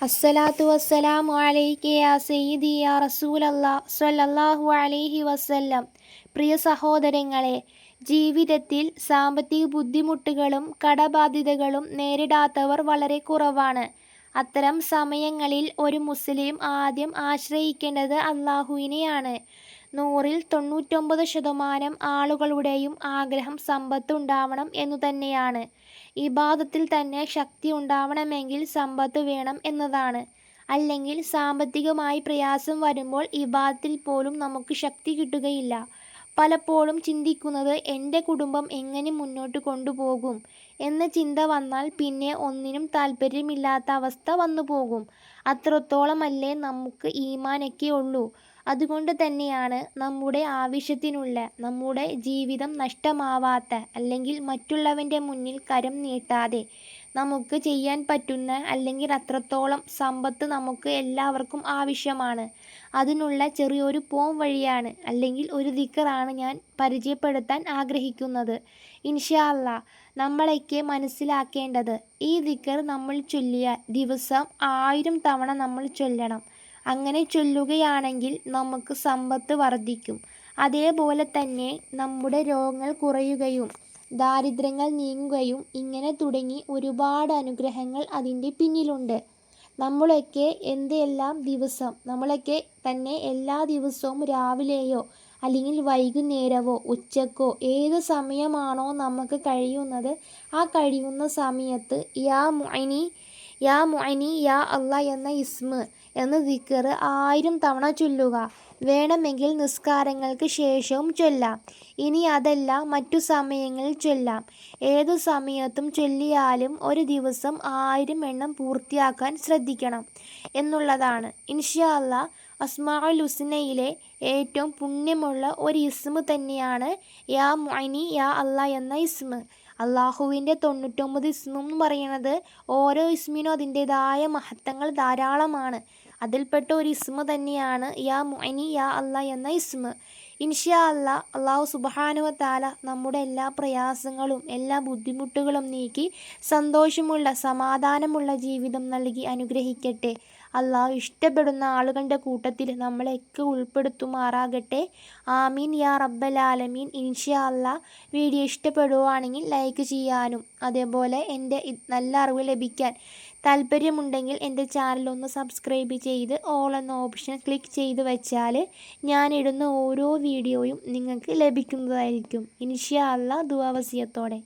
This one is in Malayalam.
അസ്സലാത്തു വസ്സലാമു അലൈക യാ സയ്യിദി യാ റസൂലല്ലാ സ്വല്ലല്ലാഹു അലൈഹി വസല്ലം. പ്രിയ സഹോദരങ്ങളെ, ജീവിതത്തിൽ സാമ്പത്തിക ബുദ്ധിമുട്ടുകളും കടബാധ്യതകളും നേരിടാത്തവർ വളരെ കുറവാണ്. അത്തരം സമയങ്ങളിൽ ഒരു മുസ്ലിം ആദ്യം ആശ്രയിക്കേണ്ടത് അല്ലാഹുവിനെയാണ്. 100-ൽ 99% ആളുകളുടെയും ആഗ്രഹം സമ്പത്ത് ഉണ്ടാവണം എന്നു തന്നെയാണ്. ഇബാദത്തിൽ തന്നെ ശക്തി ഉണ്ടാവണമെങ്കിൽ സമ്പത്ത് വേണം എന്നതാണ്. അല്ലെങ്കിൽ സാമ്പത്തികമായി പ്രയാസം വരുമ്പോൾ ഇബാദത്തിൽ പോലും നമുക്ക് ശക്തി കിട്ടുകയില്ല. പലപ്പോഴും ചിന്തിക്കുന്നത് എൻ്റെ കുടുംബം എങ്ങനെ മുന്നോട്ട് കൊണ്ടുപോകും എന്ന ചിന്ത വന്നാൽ പിന്നെ ഒന്നിനും താല്പര്യമില്ലാത്ത അവസ്ഥ വന്നുപോകും. അത്രത്തോളമല്ലേ നമുക്ക് ഈമാനൊക്കെ ഉള്ളൂ. അതുകൊണ്ട് തന്നെയാണ് നമ്മുടെ ആവശ്യത്തിനുള്ള, നമ്മുടെ ജീവിതം നഷ്ടമാവാത്ത, അല്ലെങ്കിൽ മറ്റുള്ളവൻ്റെ മുന്നിൽ കരം നീട്ടാതെ നമുക്ക് ചെയ്യാൻ പറ്റുന്ന, അല്ലെങ്കിൽ അത്രത്തോളം സമ്പത്ത് നമുക്ക് എല്ലാവർക്കും ആവശ്യമാണ്. അതിനുള്ള ചെറിയൊരു വഴിയാണ്, അല്ലെങ്കിൽ ഒരു ദിക്റാണ് ഞാൻ പരിചയപ്പെടുത്താൻ ആഗ്രഹിക്കുന്നത്. ഇൻഷാ അല്ലാഹ് നമ്മളൊക്കെ മനസ്സിലാക്കേണ്ടത്, ഈ ദിക്ർ നമ്മൾ ചൊല്ലിയാൽ ദിവസം 1000 തവണ നമ്മൾ ചൊല്ലണം. അങ്ങനെ ചൊല്ലുകയാണെങ്കിൽ നമുക്ക് സമ്പത്ത് വർദ്ധിക്കും. അതേപോലെ തന്നെ നമ്മുടെ രോഗങ്ങൾ കുറയുകയും ദാരിദ്ര്യങ്ങൾ നീങ്ങുകയും ഇങ്ങനെ തുടങ്ങി ഒരുപാട് അനുഗ്രഹങ്ങൾ അതിൻ്റെ പിന്നിലുണ്ട്. നമ്മളൊക്കെ തന്നെ എല്ലാ ദിവസവും രാവിലെയോ അല്ലെങ്കിൽ വൈകുന്നേരമോ ഉച്ചക്കോ ഏത് സമയമാണോ നമുക്ക് കഴിയുന്നത്, ആ കഴിയുന്ന സമയത്ത് യാ മുഅനി യാ അല്ലാ എന്ന എന്ന ദിക്ർ 1000 തവണ ചൊല്ലുക. വേണമെങ്കിൽ നിസ്കാരങ്ങൾക്ക് ശേഷവും ചൊല്ലാം. ഇനി അതല്ല, മറ്റു സമയങ്ങളിൽ ചൊല്ലാം. ഏതു സമയത്തും ചൊല്ലിയാലും ഒരു ദിവസം 1000 എണ്ണം പൂർത്തിയാക്കാൻ ശ്രദ്ധിക്കണം എന്നുള്ളതാണ്. ഇൻഷാ അല്ലാഹ് അസ്മാഉൽ ഹുസ്നയിലെ ഏറ്റവും പുണ്യമുള്ള ഒരു തന്നെയാണ് യാ മുഅനി യാ അല്ലാ എന്ന അള്ളാഹുവിൻ്റെ 99 എന്ന് പറയുന്നത് ഓരോ ഇസ്മിനും അതിൻ്റെതായ മഹത്വങ്ങൾ ധാരാളമാണ്. അതിൽപ്പെട്ട ഒരു തന്നെയാണ് യാ മുഅനി യാ അല്ലാ എന്ന ഇൻഷാ അല്ലാഹ് അല്ലാഹു സുബ്ഹാനഹു വ തആല നമ്മുടെ എല്ലാ പ്രയാസങ്ങളും എല്ലാ ബുദ്ധിമുട്ടുകളും നീക്കി സന്തോഷമുള്ള സമാധാനമുള്ള ജീവിതം നൽകി അനുഗ്രഹിക്കട്ടെ. അല്ലാഹു ഇഷ്ടപ്പെടുന്ന ആളുകളുടെ കൂട്ടത്തിൽ നമ്മളെയൊക്കെ ഉൾപ്പെടുത്തുമാറാകട്ടെ. ആമീൻ യാ റബ്ബൽ ആലമീൻ. ഇൻഷാ അല്ലാഹ് വീഡിയോ ഇഷ്ടപ്പെടുവാണെങ്കിൽ ലൈക്ക് ചെയ്യാനും, അതേപോലെ എൻ്റെ നല്ല അറിവ് ലഭിക്കാൻ താല്പര്യമുണ്ടെങ്കിൽ എൻ്റെ ചാനൽ ഒന്ന് സബ്സ്ക്രൈബ് ചെയ്ത് ഓൾ എന്ന ഓപ്ഷൻ ക്ലിക്ക് ചെയ്ത് വെച്ചാൽ ഞാനിടുന്ന ഓരോ വീഡിയോയും നിങ്ങൾക്ക് ലഭിക്കുന്നതായിരിക്കും. ഇൻഷാ അല്ലാഹ് ദുആ വസിയത്തോടെ.